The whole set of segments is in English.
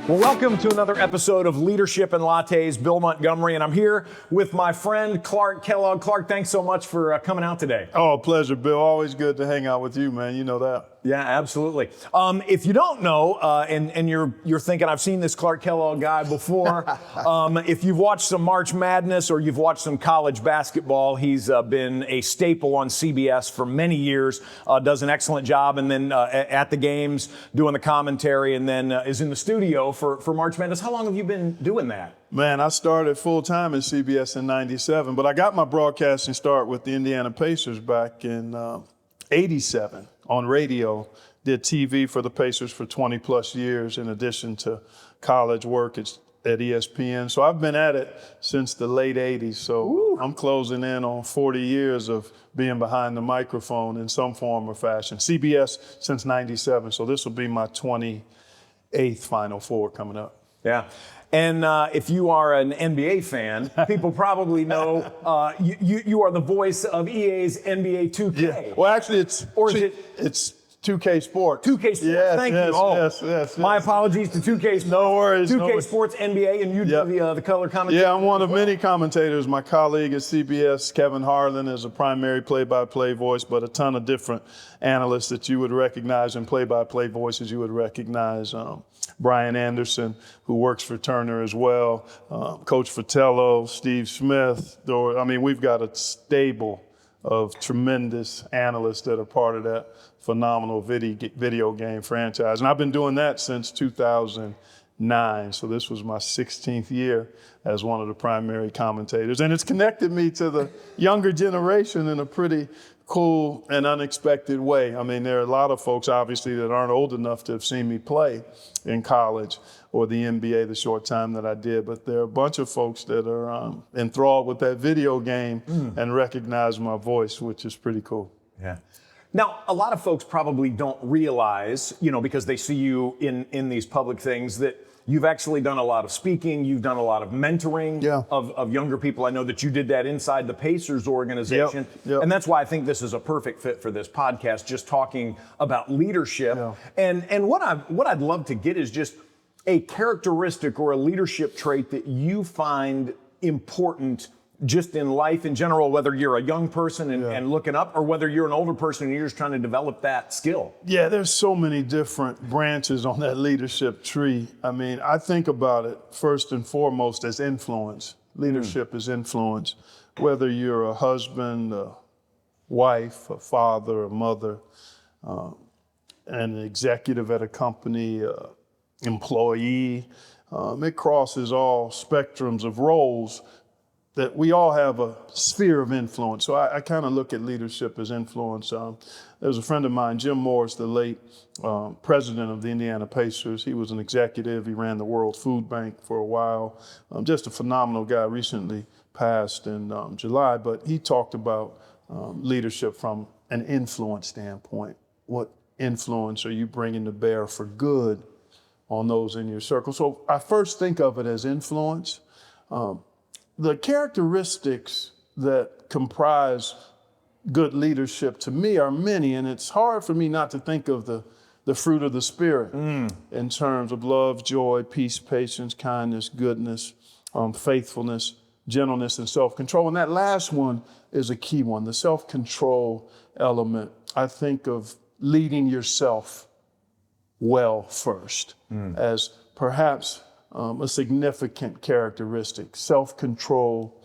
Well, welcome to another episode of Leadership and Lattes. Bill Montgomery, and I'm here with my friend Clark Kellogg. Clark, thanks so much for coming out today. Oh, pleasure, Bill. Always good to hang out with you, man. You know that. Yeah, absolutely. If you don't know, and you're thinking, I've seen this Clark Kellogg guy before. If you've watched some March Madness or you've watched some college basketball, he's been a staple on CBS for many years. Does an excellent job, and then at the games doing the commentary, and then is in the studio for March Madness. How long have you been doing that? Man, I started full-time at CBS in '97, but I got my broadcasting start with the Indiana Pacers back in '87 on radio. Did TV for the Pacers for 20 plus years in addition to college work at ESPN. So I've been at it since the late '80s. So Ooh. I'm closing in on 40 years of being behind the microphone in some form or fashion. CBS since '97. So this will be my 28th Final Four coming up. Yeah. And if you are an NBA fan, people probably know you are the voice of EA's NBA 2K. Yeah. Well, actually, it's 2K Sports. 2K Sports. Yes, Thank yes, you. Oh, yes. My apologies to 2K Sports. No worries. 2K Sports NBA, and you do the color commentary. Yeah, I'm one of many commentators. My colleague at CBS, Kevin Harlan, is a primary play-by-play voice, but a ton of different analysts that you would recognize and play-by-play voices you would recognize. Brian Anderson, who works for Turner as well, Coach Fratello, Steve Smith. I mean, we've got a stable of tremendous analysts that are part of that phenomenal video game franchise. And I've been doing that since 2009. So this was my 16th year as one of the primary commentators. And it's connected me to the younger generation in a pretty cool and unexpected way. I mean, there are a lot of folks, obviously, that aren't old enough to have seen me play in college or the NBA the short time that I did, but there are a bunch of folks that are enthralled with that video game and recognize my voice, which is pretty cool. Yeah. Now, a lot of folks probably don't realize, because they see you in these public things, that you've actually done a lot of speaking, you've done a lot of mentoring of younger people. I know that you did that inside the Pacers organization. Yep. And that's why I think this is a perfect fit for this podcast, just talking about leadership. Yeah. And what I'd love to get is just a characteristic or a leadership trait that you find important just in life in general, whether you're a young person and looking up, or whether you're an older person and you're just trying to develop that skill. Yeah, there's so many different branches on that leadership tree. I mean, I think about it first and foremost as influence. Leadership is influence. Whether you're a husband, a wife, a father, a mother, an executive at a company, employee, it crosses all spectrums of roles that we all have a sphere of influence. So I kind of look at leadership as influence. There's a friend of mine, Jim Morris, the late president of the Indiana Pacers. He was an executive. He ran the World Food Bank for a while. Just a phenomenal guy, recently passed in July, but he talked about leadership from an influence standpoint. What influence are you bringing to bear for good on those in your circle? So I first think of it as influence. The characteristics that comprise good leadership to me are many, and it's hard for me not to think of the fruit of the Spirit in terms of love, joy, peace, patience, kindness, goodness, faithfulness, gentleness, and self-control. And that last one is a key one, the self-control element. I think of leading yourself well first as perhaps a significant characteristic, self-control,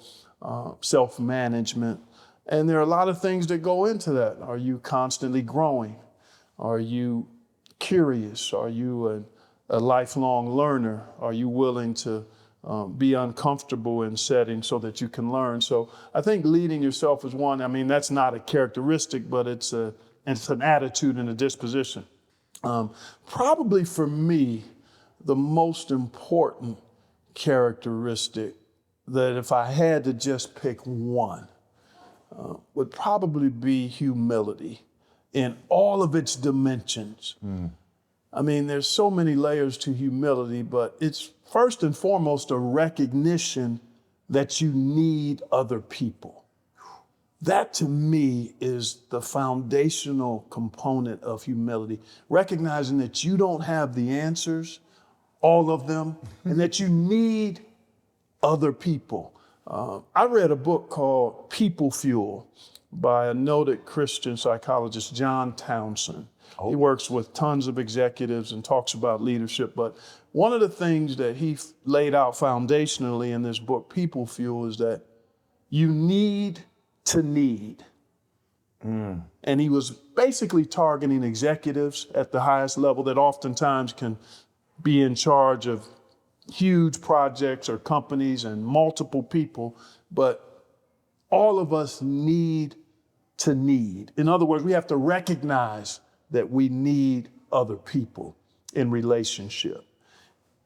self-management. And there are a lot of things that go into that. Are you constantly growing? Are you curious? Are you a lifelong learner? Are you willing to be uncomfortable in settings so that you can learn? So I think leading yourself is one. I mean, that's not a characteristic, but it's an attitude and a disposition. Probably for me, the most important characteristic that if I had to just pick one would probably be humility in all of its dimensions. I mean, there's so many layers to humility, but it's first and foremost a recognition that you need other people. That to me is the foundational component of humility, recognizing that you don't have the answers all of them, and that you need other people. I read a book called People Fuel by a noted Christian psychologist, John Townsend. Oh. He works with tons of executives and talks about leadership. But one of the things that he laid out foundationally in this book, People Fuel, is that you need to need. And he was basically targeting executives at the highest level that oftentimes can be in charge of huge projects or companies and multiple people, but all of us need to need. In other words, we have to recognize that we need other people in relationship.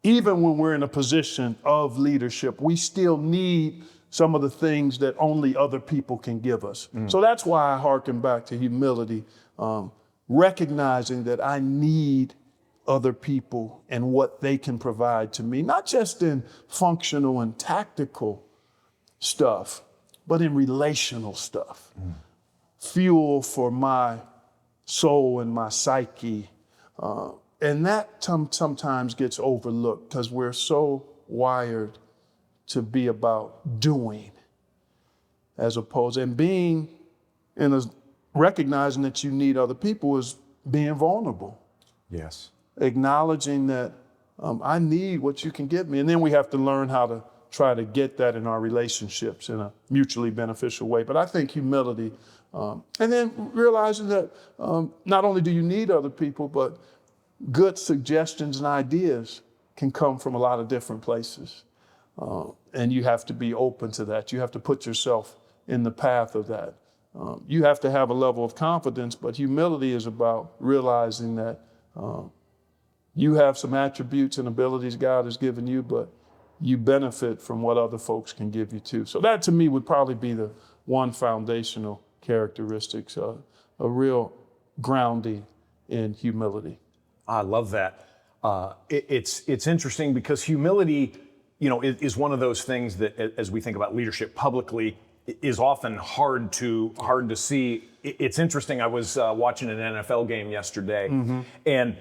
Even when we're in a position of leadership, we still need some of the things that only other people can give us. So that's why I hearken back to humility, recognizing that I need other people and what they can provide to me, not just in functional and tactical stuff, but in relational stuff. Fuel for my soul and my psyche. And that sometimes gets overlooked because we're so wired to be about doing as opposed, and being recognizing that you need other people is being vulnerable. Yes. Acknowledging that I need what you can give me. And then we have to learn how to try to get that in our relationships in a mutually beneficial way. But I think humility, and then realizing that not only do you need other people, but good suggestions and ideas can come from a lot of different places. And you have to be open to that. You have to put yourself in the path of that. You have to have a level of confidence, but humility is about realizing that you have some attributes and abilities God has given you, but you benefit from what other folks can give you too. So that to me would probably be the one foundational characteristic, a real grounding in humility. I love that. It's interesting because humility, is one of those things that, as we think about leadership publicly, is often hard to see. It's interesting. I was watching an NFL game yesterday, and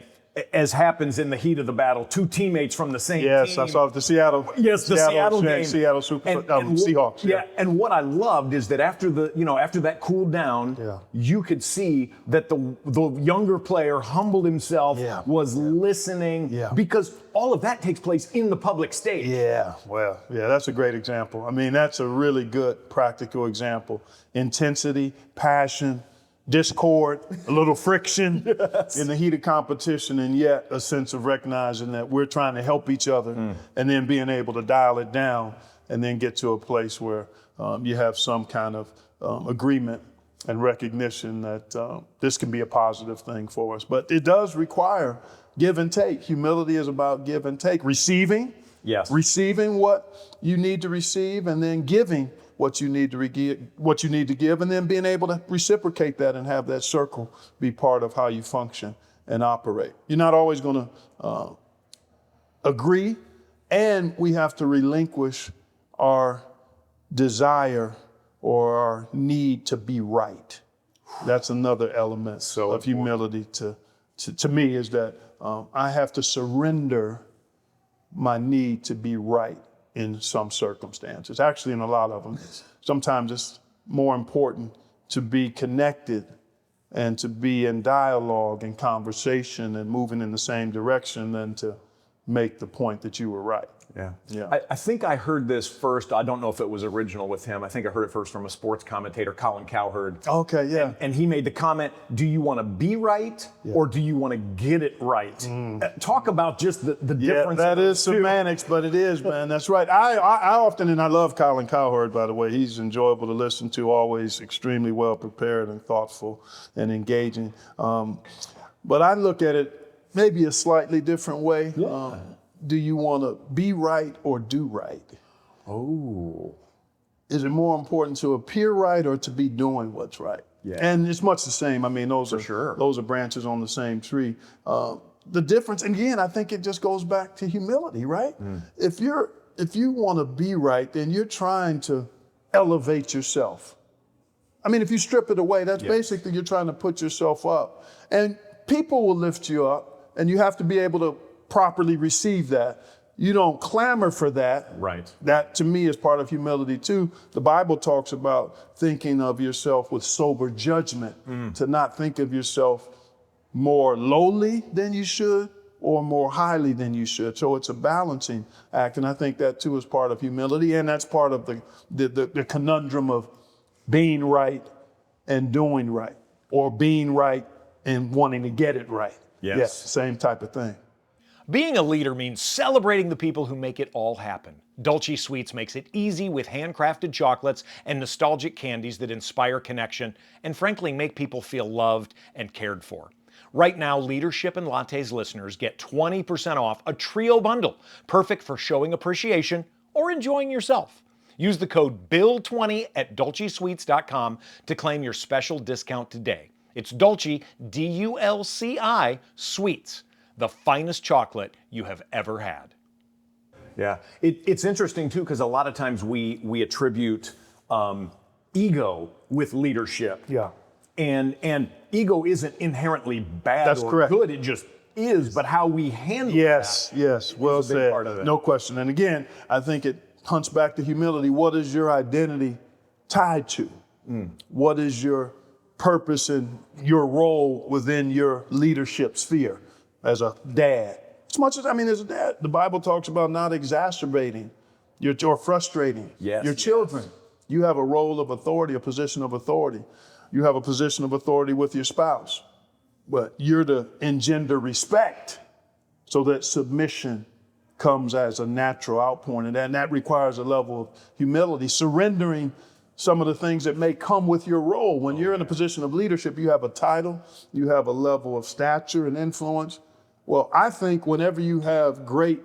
as happens in the heat of the battle, two teammates from the same team. Yes, I saw the Seattle. Yes, the Seattle game. Seattle Seahawks. Yeah, and what I loved is that after that cooled down, you could see that the younger player humbled himself, was listening, because all of that takes place in the public stage. Yeah, well, that's a great example. I mean, that's a really good practical example. Intensity, passion, discord, a little friction in the heat of competition, and yet a sense of recognizing that we're trying to help each other, and then being able to dial it down and then get to a place where you have some kind of agreement and recognition that this can be a positive thing for us. But it does require give and take. Humility is about give and take. Receiving what you need to receive, and then giving what you need to give, and then being able to reciprocate that and have that circle be part of how you function and operate. You're not always going to agree, and we have to relinquish our desire or our need to be right. That's another element of humility to me, is that I have to surrender my need to be right in some circumstances. Actually, in a lot of them, sometimes it's more important to be connected and to be in dialogue and conversation and moving in the same direction than to make the point that you were right. Yeah. I think I heard this first. I don't know if it was original with him. I think I heard it first from a sports commentator, Colin Cowherd. Okay, yeah. And he made the comment, do you want to be right or do you want to get it right? Talk about just the difference. That is semantics, but it is, man. That's right. I often, and I love Colin Cowherd, by the way. He's enjoyable to listen to, always extremely well prepared and thoughtful and engaging. But I look at it maybe a slightly different way. Do you want to be right or do right? Oh. Is it more important to appear right or to be doing what's right? Yeah. And it's much the same. I mean, those are branches on the same tree. The difference, and again, I think it just goes back to humility, right? If you want to be right, then you're trying to elevate yourself. I mean, if you strip it away, that's basically you're trying to put yourself up. And people will lift you up, and you have to be able to properly receive that. You don't clamor for that. Right. That to me is part of humility too. The Bible talks about thinking of yourself with sober judgment, to not think of yourself more lowly than you should or more highly than you should. So it's a balancing act. And I think that too is part of humility. And that's part of the conundrum of being right and doing right, or being right and wanting to get it right. Yes. Same type of thing. Being a leader means celebrating the people who make it all happen. Dolce Sweets makes it easy with handcrafted chocolates and nostalgic candies that inspire connection and frankly make people feel loved and cared for. Right now, Leadership and Lattes listeners get 20% off a trio bundle, perfect for showing appreciation or enjoying yourself. Use the code BILL20 at dolcesweets.com to claim your special discount today. It's Dolce, D-U-L-C-I, Sweets, the finest chocolate you have ever had. Yeah, it's interesting too, because a lot of times we attribute ego with leadership. Yeah. And ego isn't inherently bad That's or correct. good. It just is, but how we handle Yes, well a big said. part of it. No question. And again, I think it hunts back to humility. What is your identity tied to? What is your purpose and your role within your leadership sphere as a dad? As much as, as a dad, the Bible talks about not exacerbating or frustrating your children. You have a role of authority, a position of authority. You have a position of authority with your spouse, but you're to engender respect so that submission comes as a natural outpouring. And that requires a level of humility, surrendering some of the things that may come with your role. When you're in a position of leadership, you have a title, you have a level of stature and influence. Well, I think whenever you have great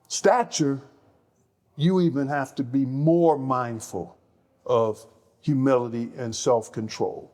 stature, you even have to be more mindful of humility and self-control,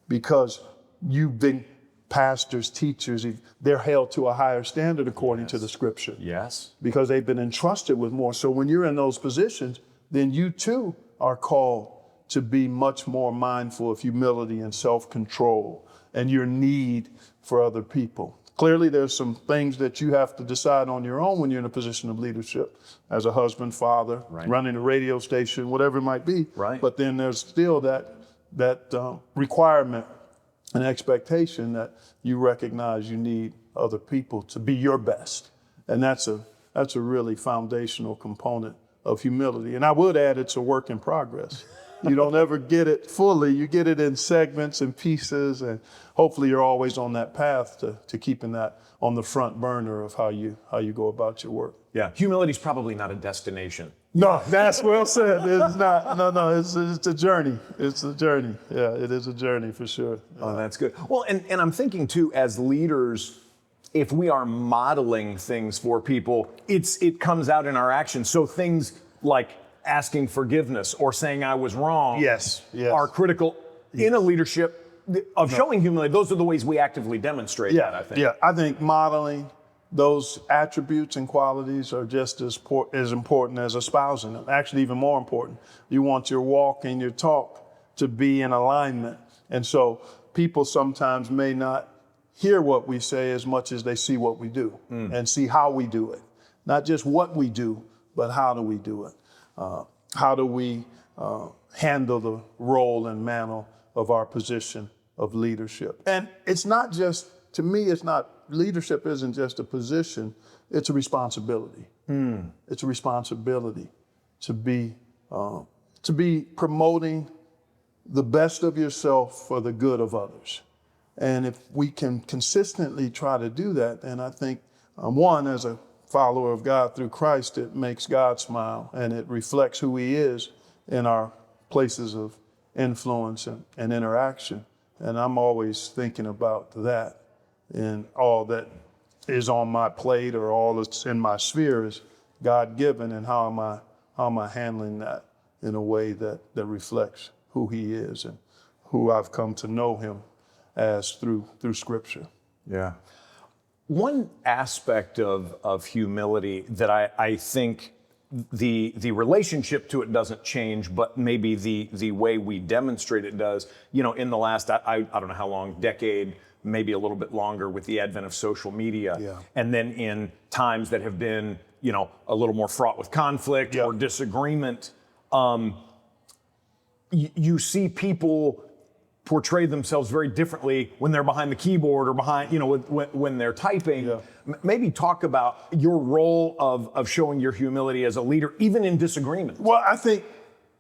because you've been pastors, teachers, they're held to a higher standard according to the scripture. Yes. Because they've been entrusted with more. So when you're in those positions, then you too are called to be much more mindful of humility and self-control and your need for other people. Clearly, there's some things that you have to decide on your own when you're in a position of leadership, as a husband, father, running a radio station, whatever it might be. Right. But then there's still that requirement and expectation that you recognize you need other people to be your best. And that's a really foundational component of humility. And I would add, it's a work in progress. You don't ever get it fully. You get it in segments and pieces, and hopefully you're always on that path to keeping that on the front burner of how you go about your work. Yeah, humility's probably not a destination. No, that's well said. It's not. No, it's a journey. It's a journey. Yeah, it is a journey for sure. Yeah. Oh, that's good. Well, and I'm thinking too, as leaders, if we are modeling things for people, it comes out in our actions. So things like asking forgiveness or saying I was wrong are critical in a leadership of showing humility. Those are the ways we actively demonstrate that, I think. Yeah, I think modeling those attributes and qualities are just as important as espousing them. Actually, even more important. You want your walk and your talk to be in alignment. And so people sometimes may not hear what we say as much as they see what we do and see how we do it. Not just what we do, but how do we do it? How do we handle the role and mantle of our position of leadership? And it's not just, to me, leadership isn't just a position, it's a responsibility. It's a responsibility to be promoting the best of yourself for the good of others. And if we can consistently try to do that, then I think, one, as a follower of God through Christ, it makes God smile and it reflects who He is in our places of influence and interaction. And I'm always thinking about that, and all that is on my plate or all that's in my sphere is God-given, and how am I handling that in a way that reflects who He is and who I've come to know Him as through Scripture. Yeah. One aspect of humility that I think the relationship to it doesn't change, but maybe the way we demonstrate it does. You know, in the last, I don't know how long, decade, maybe a little bit longer with the advent of social media. Yeah. And then in times that have been, a little more fraught with conflict or disagreement, you see people portray themselves very differently when they're behind the keyboard or behind, when they're typing. Yeah. Maybe talk about your role of showing your humility as a leader, even in disagreement. Well, I think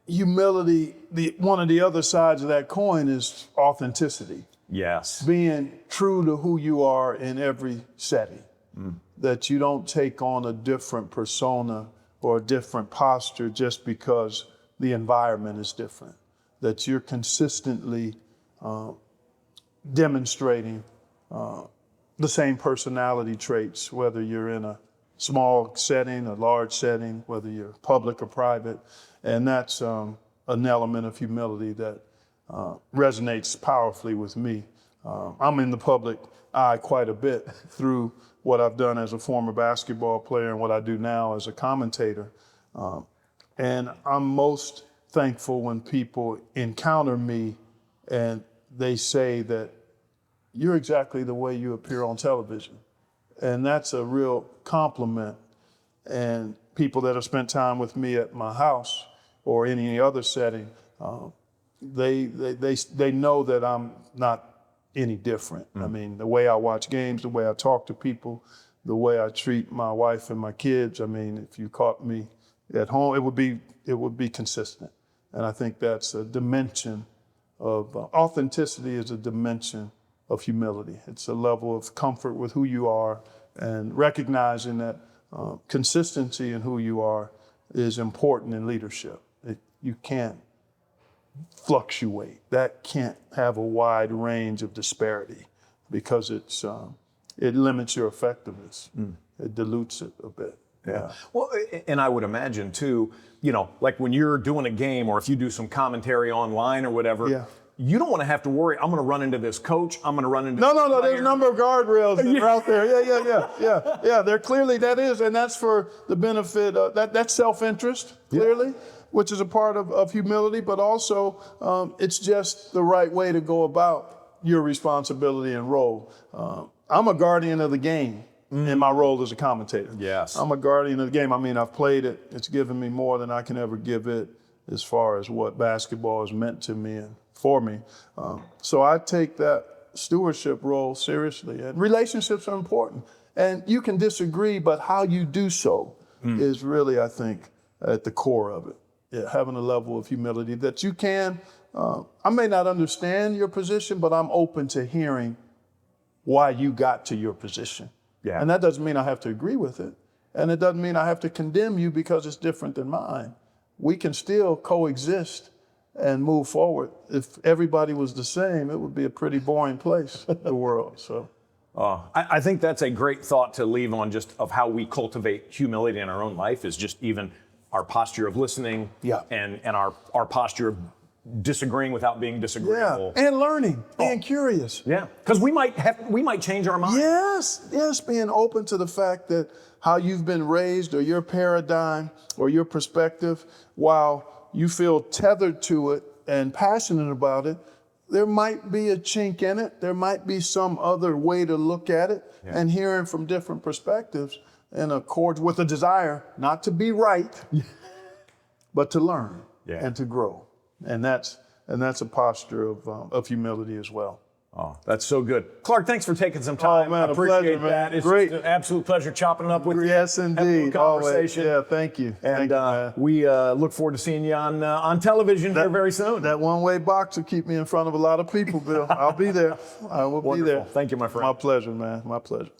humility, one of the other sides of that coin is authenticity. Yes. Being true to who you are in every setting. That you don't take on a different persona or a different posture just because the environment is different. That you're consistently demonstrating the same personality traits, whether you're in a small setting, a large setting, whether you're public or private. And that's an element of humility that resonates powerfully with me. I'm in the public eye quite a bit through what I've done as a former basketball player and what I do now as a commentator. And I'm most thankful when people encounter me and they say that you're exactly the way you appear on television. And that's a real compliment. And people that have spent time with me at my house or any other setting, they know that I'm not any different. I mean, the way I watch games, the way I talk to people, the way I treat my wife and my kids. I mean, if you caught me at home, it would be consistent. And I think that's a dimension of authenticity is a dimension of humility. It's a level of comfort with who you are and recognizing that consistency in who you are is important in leadership. You can't fluctuate. That can't have a wide range of disparity because it limits your effectiveness. It dilutes it a bit. Yeah. Well, and I would imagine too, like when you're doing a game or if you do some commentary online or whatever, you don't want to have to worry, I'm going to run into this coach, I'm going to run into this player. There's a number of guardrails that are out there. Yeah, they're clearly, and that's for the benefit of, that's self-interest, clearly, which is a part of humility, but also it's just the right way to go about your responsibility and role. I'm a guardian of the game. In my role as a commentator. Yes. I'm a guardian of the game. I mean, I've played it. It's given me more than I can ever give it as far as what basketball has meant to me and for me. So I take that stewardship role seriously. And relationships are important. And you can disagree, but how you do so is really, I think, at the core of it. Yeah, having a level of humility that you can, I may not understand your position, but I'm open to hearing why you got to your position. Yeah. And that doesn't mean I have to agree with it. And it doesn't mean I have to condemn you because it's different than mine. We can still coexist and move forward. If everybody was the same, it would be a pretty boring place, the world. So, I think that's a great thought to leave on, just of how we cultivate humility in our own life, is just even our posture of listening and our posture of disagreeing without being disagreeable. And learning, being curious. Yeah, because we might change our mind. Yes, being open to the fact that how you've been raised or your paradigm or your perspective, while you feel tethered to it and passionate about it, there might be a chink in it. There might be some other way to look at it, and hearing from different perspectives in accord with a desire not to be right, but to learn and to grow. And that's a posture of humility as well. Oh, that's so good. Clark, thanks for taking some time. Oh, man, I appreciate pleasure, man. that. It's Great. an absolute pleasure chopping it up with you. Yes, indeed. Conversation. Always. Yeah, thank you. And thank you, we look forward to seeing you on television here very soon. That one-way box will keep me in front of a lot of people, Bill. I'll be there. I will be there. Thank you, my friend. My pleasure, man. My pleasure.